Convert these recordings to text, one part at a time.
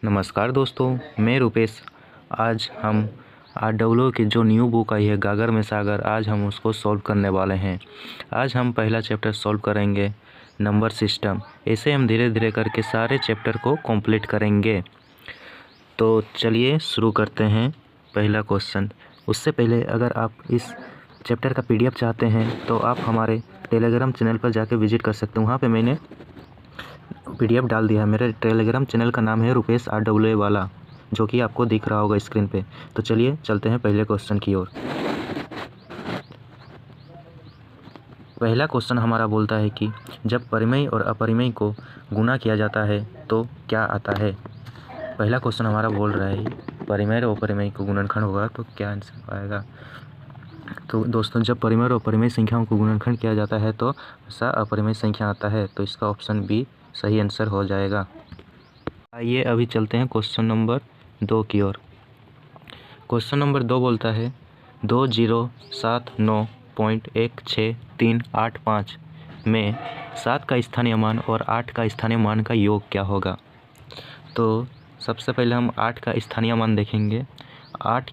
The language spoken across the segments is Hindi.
नमस्कार दोस्तों, मैं रुपेश। आज हम RWO की जो न्यू बुक आई है गागर में सागर, आज हम उसको सॉल्व करने वाले हैं। आज हम पहला चैप्टर सॉल्व करेंगे, नंबर सिस्टम। ऐसे हम धीरे धीरे करके सारे चैप्टर को कंप्लीट करेंगे। तो चलिए शुरू करते हैं पहला क्वेश्चन। उससे पहले अगर आप इस चैप्टर का PDF चाहते हैं तो आप हमारे टेलीग्राम चैनल पर जाकर विजिट कर सकते हैं। वहाँ पे मैंने PDF डाल दिया है। मेरे टेलीग्राम चैनल का नाम है रुपेश RWO वाला, जो कि आपको दिख रहा होगा स्क्रीन पे। तो चलिए चलते हैं पहले क्वेश्चन की ओर। पहला क्वेश्चन हमारा बोलता है कि जब परिमेय और अपरिमेय को गुणा किया जाता है तो क्या आता है। पहला क्वेश्चन हमारा बोल रहा है परिमेय और अपरिमेय को गुणनखंड होगा तो क्या आंसर आएगा। तो दोस्तों, जब परिमेय और अपरिमेय संख्याओं को गुणनखंड किया जाता है तो ऐसा अपरिमेय संख्या आता है, तो इसका ऑप्शन बी सही आंसर हो जाएगा। आइए अभी चलते हैं क्वेश्चन नंबर 2 की ओर। क्वेश्चन नंबर 2 बोलता है 2079.16385 में 7 का स्थानीय मान और 8 का स्थानीय मान का योग क्या होगा। तो सबसे पहले हम 8 का स्थानीय मान देखेंगे। 8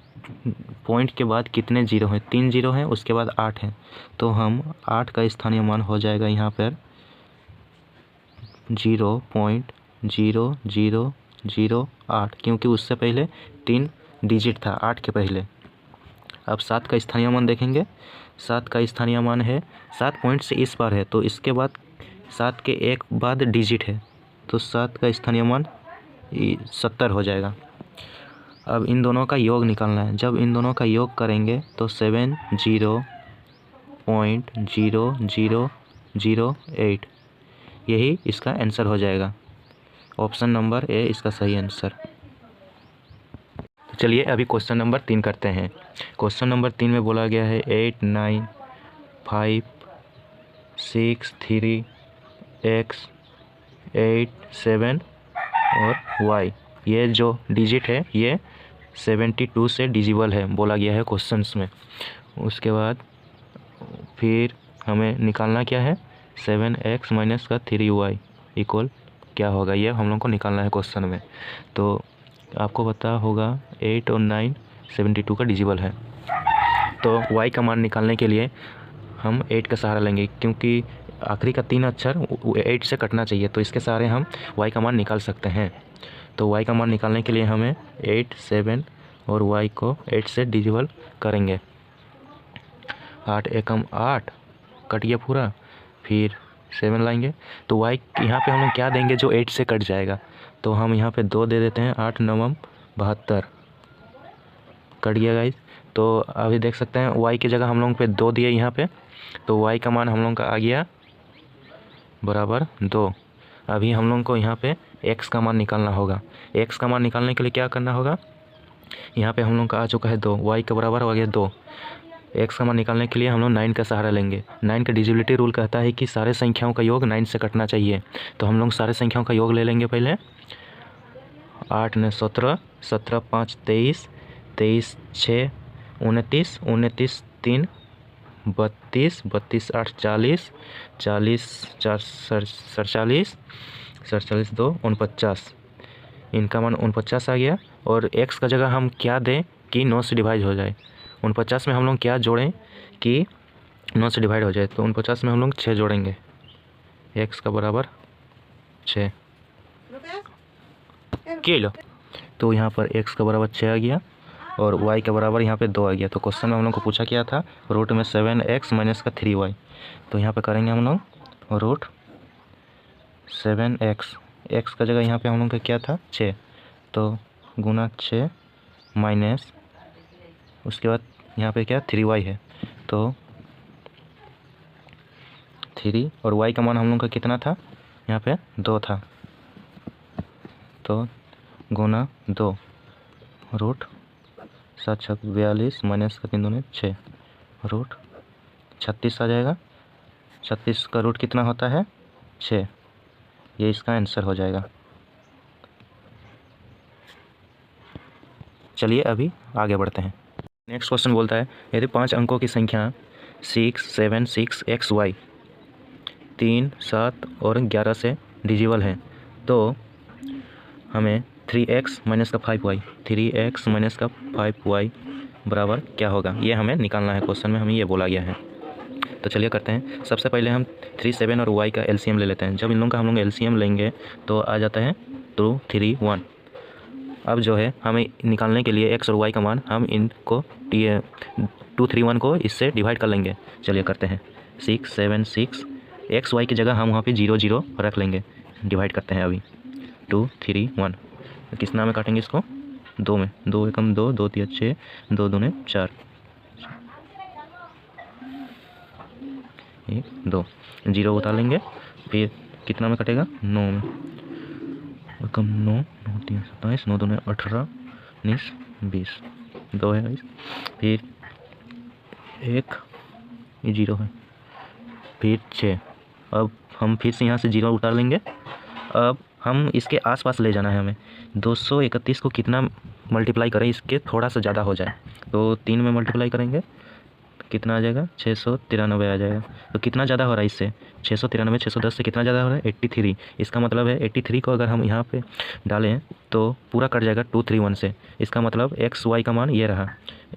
पॉइंट के बाद कितने जीरो हैं, 3 जीरो हैं, उसके बाद 8 हैं। तो हम 8 का स्थानीय मान हो जाएगा यहाँ पर 0.0008, क्योंकि उससे पहले 3 डिजिट था 8 के पहले। अब 7 का स्थानीय मान देखेंगे। 7 का स्थानीय मान है 7 पॉइंट से इस बार है, तो इसके बाद 7 के एक बाद डिजिट है, तो 7 का स्थानीय मान 70 हो जाएगा। अब इन दोनों का योग निकालना है। जब इन दोनों का योग करेंगे तो 70.0008 यही इसका आंसर हो जाएगा। ऑप्शन नंबर ए इसका सही आंसर। तो चलिए अभी क्वेश्चन नंबर 3 करते हैं। क्वेश्चन नंबर 3 में बोला गया है 8, 9, 5, 6, 3, x, 8, 7 और y, ये जो डिजिट है ये 72 से डिजिबल है बोला गया है क्वेश्चंस में। उसके बाद फिर हमें निकालना क्या है, 7x माइनस का 3y इक्वल क्या होगा, ये हम लोग को निकालना है क्वेश्चन में। तो आपको पता होगा 8 और 9 72 का डिजिबल है। तो y का मान निकालने के लिए हम 8 का सहारा लेंगे, क्योंकि आखिरी का 3 अक्षर 8 से कटना चाहिए, तो इसके सहारे हम y का मान निकाल सकते हैं। तो y का मान निकालने के लिए हमें 8, 7 और y को 8 से डिजिबल करेंगे। 8 एकम 8 कट गया पूरा, फिर 7 लाएंगे तो y यहाँ पे हम लोग क्या देंगे जो 8 से कट जाएगा, तो हम यहाँ पे 2 दे देते हैं। 8 9 72 कट गया गाइज। तो अभी देख सकते हैं y की जगह हम लोग पे 2 दिए यहाँ पे, तो y का मान हम लोग का आ गया बराबर 2। अभी हम लोग को यहाँ पे x का मान निकालना होगा। x का मान निकालने के लिए क्या करना होगा, यहाँ पे हम लोग का आ चुका है 2, y के बराबर हो गया 2। x का मान निकालने के लिए हम लोग 9 का सहारा लेंगे। 9 का डिजिबिलिटी रूल कहता है कि सारे संख्याओं का योग 9 से कटना चाहिए, तो हम लोग सारे संख्याओं का योग ले लेंगे पहले। 8 9 17, 17 5 23, 23 6 29, 29 3 32, 32 8 40, 40 4 47, 47 2 49, इनका मान 49 आ गया। और x का जगह हम क्या दें कि 9 से डिवाइड हो जाए। 49 में हम लोग क्या जोड़ें कि 9 से डिवाइड हो जाए, तो 49 में हम लोग 6 जोड़ेंगे, x का बराबर 6 किलो। तो यहाँ पर x का बराबर 6 आ गया और y के बराबर यहाँ पे 2 आ गया। तो क्वेश्चन में हम लोग को पूछा क्या था, रूट में 7x माइनस का 3y। तो यहाँ पे करेंगे हम लोग रूट 7x, x का जगह यहाँ पे हम लोग का क्या था 6, तो गुना 6 माइनस उसके बाद यहाँ पे क्या 3y है, तो 3 और y का मान हम लोग का कितना था, यहाँ पे 2 था, तो गुना 2 रूट 7 6 42 माइनस का 3 दूनी 6 रूट 36 आ जाएगा। 36 का रूट कितना होता है 6, ये इसका आंसर हो जाएगा। चलिए अभी आगे बढ़ते हैं। नेक्स्ट क्वेश्चन बोलता है यदि 5 अंकों की संख्या 6 7 6 xy 3 7 और 11 से डिजिबल है तो हमें 3x माइनस का 5y, 3x माइनस का 5y बराबर क्या होगा, ये हमें निकालना है। क्वेश्चन में हमें ये बोला गया है। तो चलिए करते हैं। सबसे पहले हम 3, 7 और y का एलसीएम ले लेते हैं। जब इन लोगों का हम लोग एलसीएम लेंगे तो आ जाता है 2, 3, 1। अब जो है हमें निकालने के लिए x और y का मान हम इनको 2, 3, 1 को इससे डिवाइड कर लेंगे। चलिए करते हैं। 6, 7, 6 एक्स वाई की जगह हम वहाँ पे 0, 0 रख लेंगे। डिवाइड करते हैं अभी। 2, 3, 1 किस नाम में काटेंगे इसको, 2 में। 2 एकम 2, 2 तिया 6, 2 दूने 4, 1, 2 0 उतार लेंगे। फिर कितना में कटेगा, 9 में। एकम 9, 9 3 27, 9 दूने 18, 19, 20, 2 है। फिर 1 ये 0 है, फिर 6। अब हम फिर से यहाँ से 0 उतार लेंगे। अब हम इसके आसपास ले जाना है हमें। 231 को कितना मल्टीप्लाई करें इसके थोड़ा सा ज़्यादा हो जाए, तो 3 में मल्टीप्लाई करेंगे कितना आ जाएगा, 693 आ जाएगा। तो कितना ज़्यादा हो रहा है इससे, 693, 610 से कितना ज़्यादा हो रहा है, 83। इसका मतलब है 83 को अगर हम यहाँ पे डालें तो पूरा कट जाएगा 2, 3, 1 से। इसका मतलब एक्स वाई का मान ये रहा,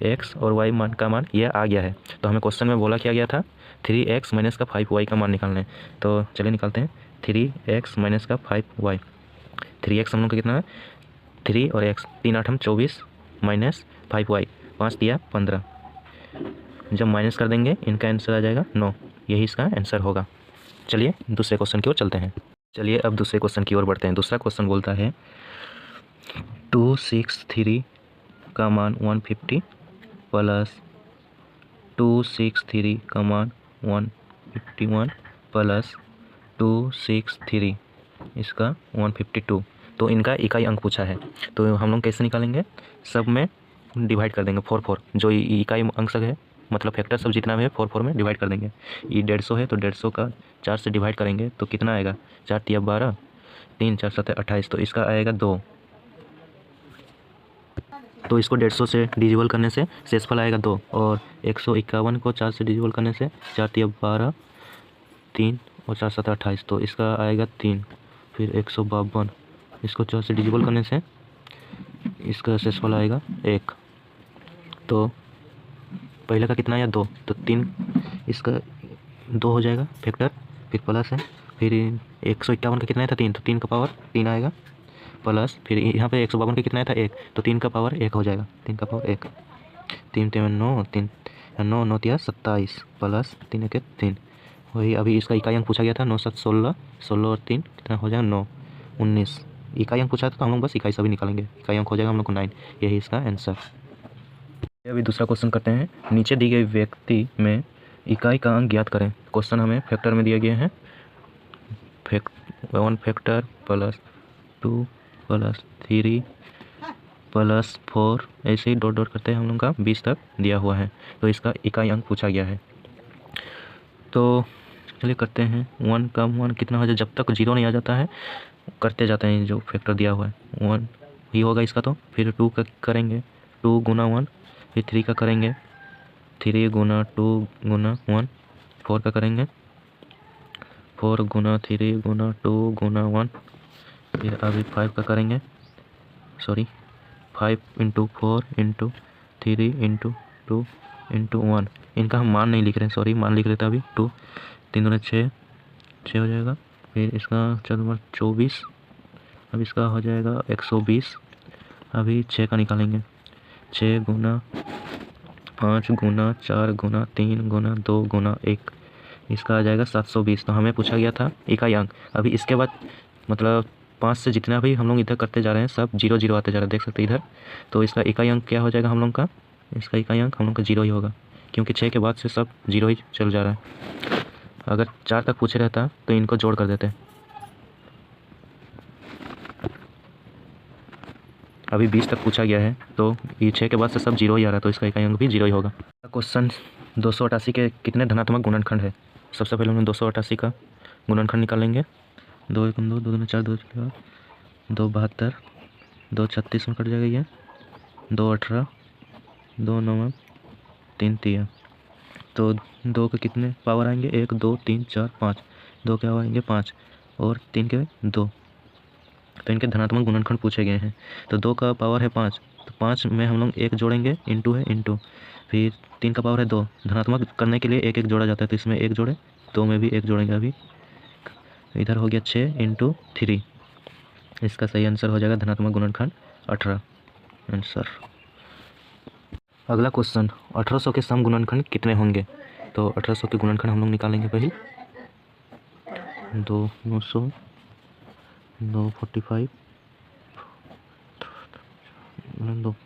एक्स और वाई मान का मान ये आ गया है। तो हमें क्वेश्चन में बोला क्या गया था, 3x माइनस का 5y का मान निकालना है। तो चलिए निकालते हैं। 3x माइनस का 5y, 3x हम लोग का कितना है, 3 और x, 3 8 24 माइनस 5y, 5 दिया 15। जब माइनस कर देंगे इनका आंसर आ जाएगा 9। यही इसका आंसर होगा। चलिए दूसरे क्वेश्चन की ओर चलते हैं। चलिए अब दूसरे क्वेश्चन की ओर बढ़ते हैं। दूसरा क्वेश्चन बोलता है 263 का मान 150 प्लस 263 का मान 151 प्लस 263 इसका 152। तो इनका इकाई अंक पूछा है, तो हम लोग कैसे निकालेंगे, सब में डिवाइड कर देंगे 4, 4 जो इकाई अंक सब है, मतलब फैक्टर सब जितना भी है 4, 4 में डिवाइड कर देंगे। ये 150 है तो 150 का 4 से डिवाइड करेंगे तो कितना आएगा, 4 तिया 12, 3 4 7 28, तो इसका आएगा 2। तो इसको 150 से डिविजल करने से शेषफल आएगा 2, और 151 को 4 से डिविजल करने से 4 तिया 12, 3 और 4 7 28, तो इसका आएगा 3। फिर 152 इसको 4 से डिविजल करने से इसका शेषफल आएगा 1। तो पहले का कितना आया, 2, तो 3 इसका 2 हो जाएगा फैक्टर, फिर प्लस है। फिर 151 का कितना आया था, 3, तो 3 का पावर 3 आएगा प्लस। फिर यहाँ पे 152 का कितना आया था, 1, तो 3 का पावर 1 हो जाएगा, 3 का पावर 1। 3 3 9, 3 9 9 तिया 27 प्लस 3 1 3। वही अभी इसका इकाई अंक पूछा गया था, 9 7 16, 16 और 3 कितना हो जाएगा 9, 19। इकाई अंक पूछा था तो हम लोग बस इकाई सभी निकालेंगे, इकाई अंक हो जाएगा हम लोग को 9। यही इसका आंसर। अभी दूसरा क्वेश्चन करते हैं। नीचे दी गई व्यक्ति में इकाई का अंक ज्ञात करें। क्वेश्चन हमें फैक्टर में दिया गया है, 1 फैक्टर प्लस 2 प्लस 3 प्लस 4, ऐसे ही डॉट डॉट करते हैं हम लोग का 20 तक दिया हुआ है। तो इसका इकाई अंक पूछा गया है। तो चलिए करते हैं। 1 का 1 कितना हो जाए, जब तक 0 नहीं आ जाता है करते जाते हैं, जो फैक्टर दिया हुआ है 1 ही होगा इसका। तो फिर 2 का करेंगे, 2 गुना 1, फिर 3 का करेंगे, 3 गुना 2 गुना 1, 4 का करेंगे, 4 गुना 3 गुना 2 गुना 1, फिर अभी 5 का करेंगे, 5 इंटू 4 इंटू 3 इंटू 2 इंटू 1। इनका हम मान नहीं लिख रहे हैं, मान लिख रहे थे अभी। 2 3 दूने 6, 6 हो जाएगा। फिर इसका 4 नंबर 24, अब इसका हो जाएगा 120। अभी 6 का निकालेंगे, 6 गुना 5 गुना 4 गुना 3 गुना 2 गुना 1, इसका आ जाएगा 720। तो हमें पूछा गया था इकाई अंक। अभी इसके बाद मतलब 5 से जितना भी हम लोग इधर करते जा रहे हैं सब 0 0 आते जा रहे हैं, देख सकते हैं इधर। तो इसका इकाई अंक क्या हो जाएगा हम लोग का, इसका इकाई अंक हम लोग का 0 ही होगा, क्योंकि 6 के बाद से सब 0 ही चल जा रहा है। अगर 4 तक पूछे रहता तो इनको जोड़ कर देते। अभी 20 तक पूछा गया है, तो ये 6 के बाद से सब 0 ही आ रहा है, तो इसका इकाई अंक भी 0 ही होगा। क्वेश्चन 288 के कितने धनात्मक गुणनखंड है। सबसे पहले हम 288 का गुणनखंड निकालेंगे। 2 1 2, 2 2 4, 2 4, 2 72, 2 36 में कट जाएगा ये, 2 18, 2 9 3 3। तो 2 के कितने पावर आएंगे, 1 2 3 4 5, 2 के आएंगे 5 और 3 के 2, तो इनके धनात्मक गुणनखंड पूछे गए हैं। तो 2 का पावर है 5, तो 5 में हम लोग 1 जोड़ेंगे, इंटू है इंटू, फिर 3 का पावर है 2, धनात्मक करने के लिए 1 1 जोड़ा जाता है, तो इसमें 1 जोड़े, 2 में भी 1 जोड़ेंगे। अभी इधर हो गया 6 इंटू 3, इसका सही आंसर हो जाएगा धनात्मक गुणनखंड 18 आंसर। अगला क्वेश्चन, 1800 के सम गुणनखंड कितने होंगे? तो 1800 के गुणनखंड हम लोग निकालेंगे पहले। 2 900, 2 45,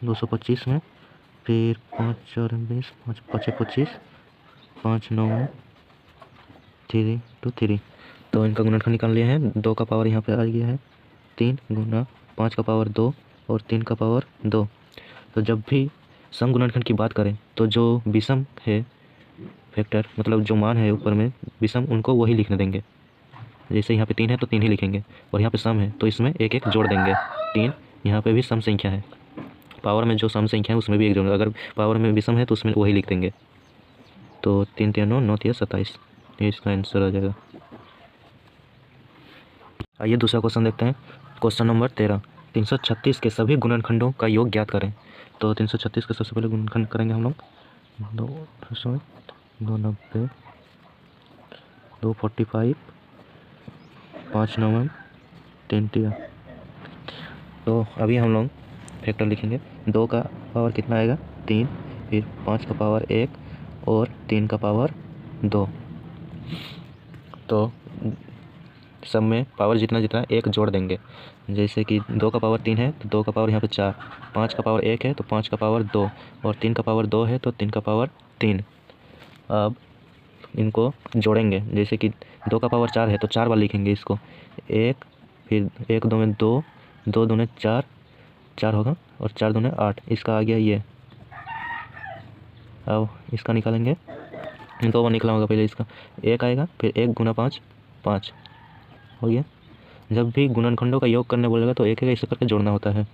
225 में, फिर 5 4 20, 5 5 25, 5 9 3 2 3। तो इनका गुणनखंड निकाल लिया है। 2 का पावर यहाँ पे आ गया है 3 गुना 5 का पावर 2 और 3 का पावर 2। तो जब भी सम गुणनखंड की बात करें तो जो विषम है फैक्टर, मतलब जो मान है ऊपर में विषम, उनको वही लिखने देंगे। जैसे यहाँ पे 3 है तो 3 ही लिखेंगे, और यहाँ पे सम है तो इसमें 1 1 जोड़ देंगे। 3 यहाँ पे भी सम संख्या है, पावर में जो सम संख्या है उसमें भी 1 जोड़ेंगे। अगर पावर में विषम है तो उसमें वही लिख देंगे। तो 3 3 9 9 3 27, ये इसका आंसर आ जाएगा। आइए दूसरा क्वेश्चन देखते हैं। क्वेश्चन नंबर 13, 336 के सभी गुणनखंडों का योग ज्ञात करें। तो 336 का सबसे पहले गुणनखंड करेंगे हम लोग। 290, 245, 5 9 3 3। तो अभी हम लोग फैक्टर लिखेंगे। 2 का पावर कितना आएगा 3, फिर 5 का पावर 1 और 3 का पावर 2। तो सब में पावर जितना जितना 1 जोड़ देंगे। जैसे कि 2 का पावर 3 है तो 2 का पावर यहाँ पे 4, 5 का पावर 1 है तो 5 का पावर 2, और 3 का पावर 2 है तो 3 का पावर 3। अब इनको जोड़ेंगे। जैसे कि 2 का पावर 4 है तो 4 बार लिखेंगे इसको। 1, फिर 1 2 में 2, 2 2 में 4, 4 होगा, और 4 2 में 8, इसका आ गया ये। अब इसका निकालेंगे। 2 बार निकला होगा पहले इसका। 1 आएगा, फिर 1 गुना 5 5 हो गया। जब भी गुणनखंडों का योग करने बोलेगा तो 1 1 ऐसे करके जोड़ना होता है।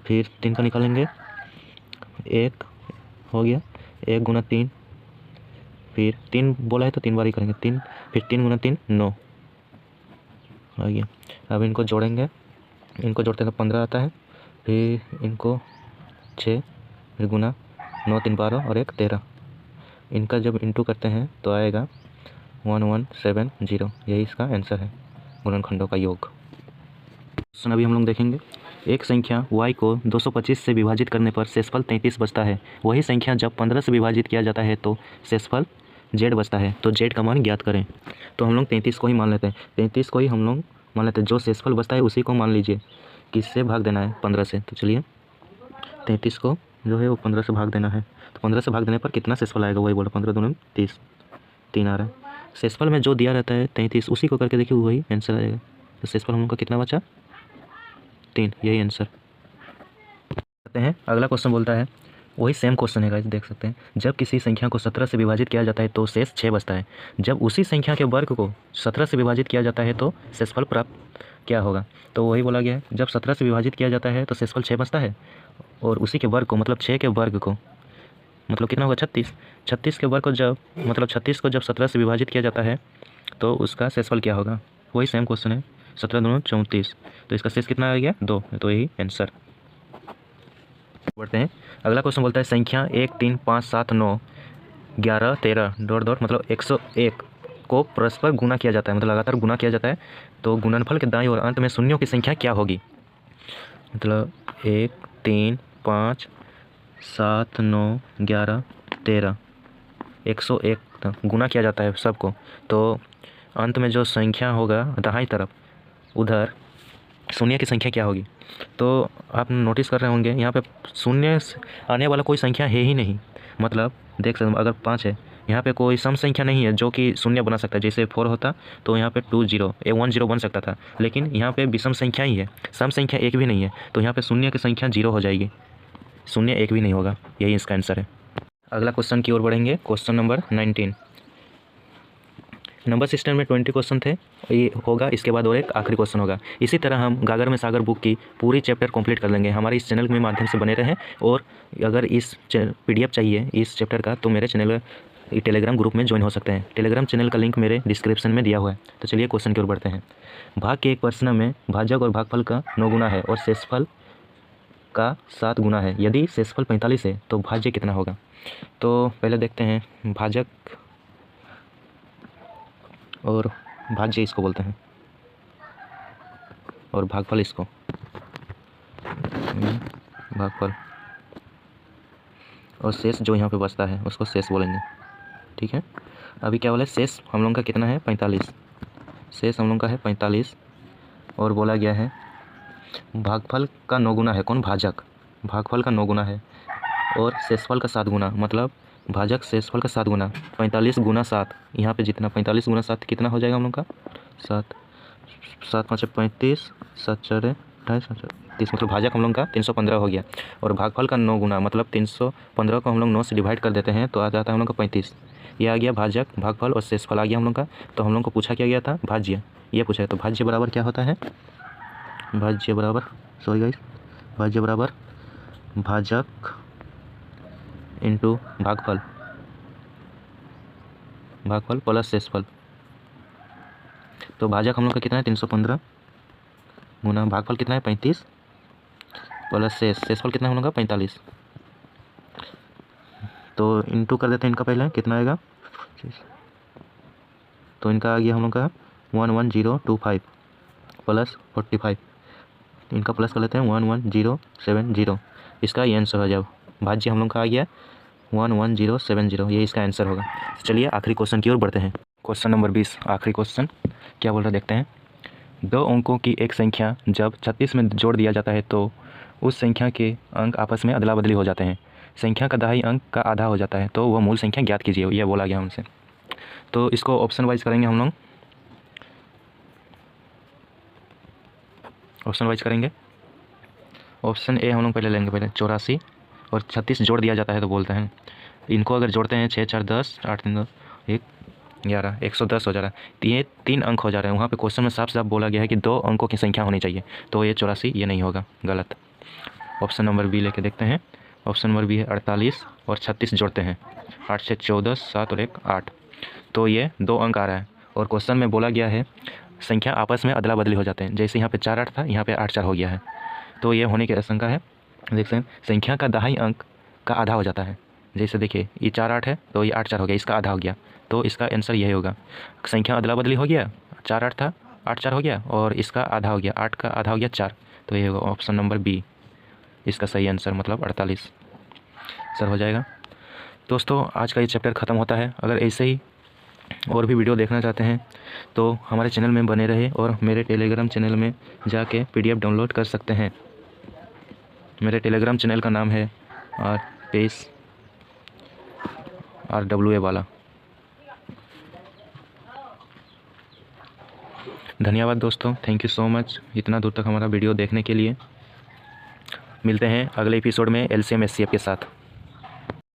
फिर 3 का निकालेंगे। 1 हो गया, 1 गुना 3, फिर 3 बोला है तो 3 बार ही करेंगे। 3, फिर 3 गुना 3 9 आ गया। अब इनको जोड़ेंगे। इनको जोड़ते हैं तो 15 आता है, फिर इनको 6, फिर गुना 9 3 12 और 1 13। इनका जब इंटू करते हैं तो आएगा 1170। यही इसका आंसर है गुणनखंडों का योग। क्वेश्चन अभी हम लोग देखेंगे। एक संख्या y को 225 से विभाजित करने पर शेषफल 33 बचता है। वही संख्या जब 15 से विभाजित किया जाता है तो शेषफल z बचता है। तो z का मान ज्ञात करें। तो हम लोग 33 को ही मान लेते हैं। 33 को ही हम लोग मान लेते हैं। जो शेषफल बचता है उसी को मान लीजिए। किससे भाग देना है? 15 से। तो चलिए 33 को जो है वो 15 से भाग देना है। तो 15 से भाग देने पर कितना शेषफल आएगा वही बोला। 15 दूनी 30, 3 आ रहा है। शेषफल में जो दिया रहता है 33, उसी को करके देखिए वही आंसर आ जाएगा। तो शेषफल हम लोग का कितना बचा? 3। यही आंसर करते हैं। अगला क्वेश्चन बोलता है, वही सेम क्वेश्चन है गाइस, देख सकते हैं। जब किसी संख्या को 17 से विभाजित किया जाता है तो शेष 6 बचता है। जब उसी संख्या के वर्ग को 17 से विभाजित किया जाता है तो शेषफल प्राप्त क्या होगा? तो वही बोला गया है, जब 17 से विभाजित किया जाता है तो शेषफल 6 बचता है, और उसी के वर्ग को मतलब 6 के वर्ग को मतलब कितना होगा? 36। 36 के वर्ग को जब मतलब 36 को जब 17 से विभाजित किया जाता है तो उसका शेषफल क्या होगा? वही सेम क्वेश्चन है। 17 दूनी 34, तो इसका शेष कितना आ गया? 2। तो यही आंसर। बढ़ते हैं। अगला क्वेश्चन बोलता है, संख्या 1 3 5 7 9 11 13 डॉट डॉट मतलब 101 को परस्पर गुना किया जाता है, मतलब लगातार गुना किया जाता है, तो गुणनफल के दाईं ओर अंत में शून्यों की संख्या क्या होगी? मतलब 1 3 5 7 9 11 13 101 तक गुना किया जाता है सबको, तो अंत में जो संख्या होगा दाहिनी तरफ उधर शून्य की संख्या क्या होगी? तो आप नोटिस कर रहे होंगे यहाँ पे शून्य आने वाला कोई संख्या है ही नहीं। मतलब देख सकते हैं, अगर 5 है, यहाँ पे कोई सम संख्या नहीं है जो कि शून्य बना सकता है। जैसे 4 होता तो यहाँ पे 20 10 बन सकता था, लेकिन यहाँ पे विषम संख्या ही है, सम संख्या एक भी नहीं है, तो यहाँ पे शून्य की संख्या 0 हो जाएगी, शून्य एक भी नहीं होगा। यही इसका आंसर है। अगला क्वेश्चन की ओर बढ़ेंगे। Question number 19। नंबर सिस्टम में 20 क्वेश्चन थे, ये होगा इसके बाद और एक आखिरी क्वेश्चन होगा। इसी तरह हम गागर में सागर बुक की पूरी चैप्टर कंप्लीट कर लेंगे। हमारे इस चैनल के माध्यम से बने रहें, और अगर इस PDF चाहिए इस चैप्टर का तो मेरे चैनल ये टेलीग्राम ग्रुप में ज्वाइन हो सकते हैं। टेलीग्राम चैनल का लिंक मेरे डिस्क्रिप्शन में दिया हुआ है। तो चलिए क्वेश्चन की ओर बढ़ते हैं। भाग के एक प्रश्न में भाजक और भागफल का 9 गुना है और शेषफल का 7 गुना है। यदि शेषफल 45 है तो भाज्य कितना होगा। तो पहले देखते हैं भाजक और भाज्य इसको बोलते हैं और भागफल इसको भागफल, और शेष जो यहाँ पे बचता है उसको शेष बोलेंगे। ठीक है, अभी क्या बोले, शेष हम लोगों का कितना है 45, शेष हम लोगों का है 45 और बोला गया है भागफल का 9 गुना है कौन, भाजक, भागफल का 9 गुना है और शेषफल का 7 गुना, मतलब भाजक शेषफल का 7 गुना, 45 गुना 7, यहाँ पे जितना 45 गुना 7 कितना हो जाएगा हम लोग का 7, 7 5 35, 7 4 28 30, मतलब भाजक हम लोग का 315 हो गया और भागफल का 9 गुना, मतलब 315 को हम लोग 9 से डिवाइड कर देते हैं तो आ जाता है हम लोग का 35। ये आ गया भाजक, भागफल और शेषफल आ गया हम लोग का। तो हम लोग को पूछा क्या गया था, भाज्य, ये पूछा है। तो भाज्य बराबर क्या होता है, भाज्य बराबर, सॉरी गाइस, भाज्य बराबर भाजक इंटू भागफल, भागफल प्लस शेषफल। तो भाजक हम लोग का कितना है 315 गुना भागफल कितना है 35 प्लस शेषफल कितना है हम लोग का 45। तो इंटू कर देते हैं इनका, पहले कितना आएगा, तो इनका आ गया हम लोग का 11025 प्लस 45, इनका प्लस कर लेते हैं 11070, इसका ये आंसर हो जाए। भाज्य हम लोग का आ गया 11070, ये इसका आंसर होगा। चलिए आखिरी क्वेश्चन की ओर बढ़ते हैं। क्वेश्चन नंबर 20, आखिरी क्वेश्चन क्या बोल रहा है देखते हैं। 2 अंकों की एक संख्या जब 36 में जोड़ दिया जाता है तो उस संख्या के अंक आपस में अदला बदली हो जाते हैं। संख्या का दहाई अंक का आधा हो जाता है तो वह मूल संख्या ज्ञात कीजिए, यह बोला गया हमसे। तो इसको ऑप्शन वाइज करेंगे हम लोग, ऑप्शन वाइज करेंगे। ऑप्शन ए हम लोग पहले लेंगे, पहले 84 और 36 जोड़ दिया जाता है तो बोलते हैं, इनको अगर जोड़ते हैं 6 4 10 8 3 2 1 11 110 हो जा रहा है। तो ये 3 अंक हो जा रहे हैं। वहाँ पे क्वेश्चन में साफ साफ बोला गया है कि 2 अंकों की संख्या होनी चाहिए, तो ये 84 ये नहीं होगा, गलत। ऑप्शन नंबर बी लेके देखते हैं। ऑप्शन नंबर बी है 48 और 36 जोड़ते हैं, 8 से 14 7 और 1 8, तो ये 2 अंक आ रहा है। और क्वेश्चन में बोला गया है संख्या आपस में अदला बदली हो जाते हैं, जैसे यहाँ पे 4 8 था, यहाँ पे 8 4 हो गया है, तो ये होने की आशंका है। देखते हैं संख्या का दहाई अंक का आधा हो जाता है, जैसे देखिए ये 4 8 है तो ये 8 4 हो गया, इसका आधा हो गया, तो इसका आंसर यही होगा। संख्या अदला बदली हो गया, 4 8 था 8 4 हो गया और इसका आधा हो गया, 8 का आधा हो गया 4, तो ये होगा ऑप्शन नंबर बी इसका सही आंसर, मतलब 48 सर हो जाएगा। दोस्तों आज का ये चैप्टर ख़त्म होता है। अगर ऐसे ही और भी वीडियो देखना चाहते हैं तो हमारे चैनल में बने रहे और मेरे टेलीग्राम चैनल में जाके PDF डाउनलोड कर सकते हैं। मेरे टेलीग्राम चैनल का नाम है RWA वाला। धन्यवाद दोस्तों, थैंक यू सो मच इतना दूर तक हमारा वीडियो देखने के लिए। मिलते हैं अगले एपिसोड में LCM SCF के साथ।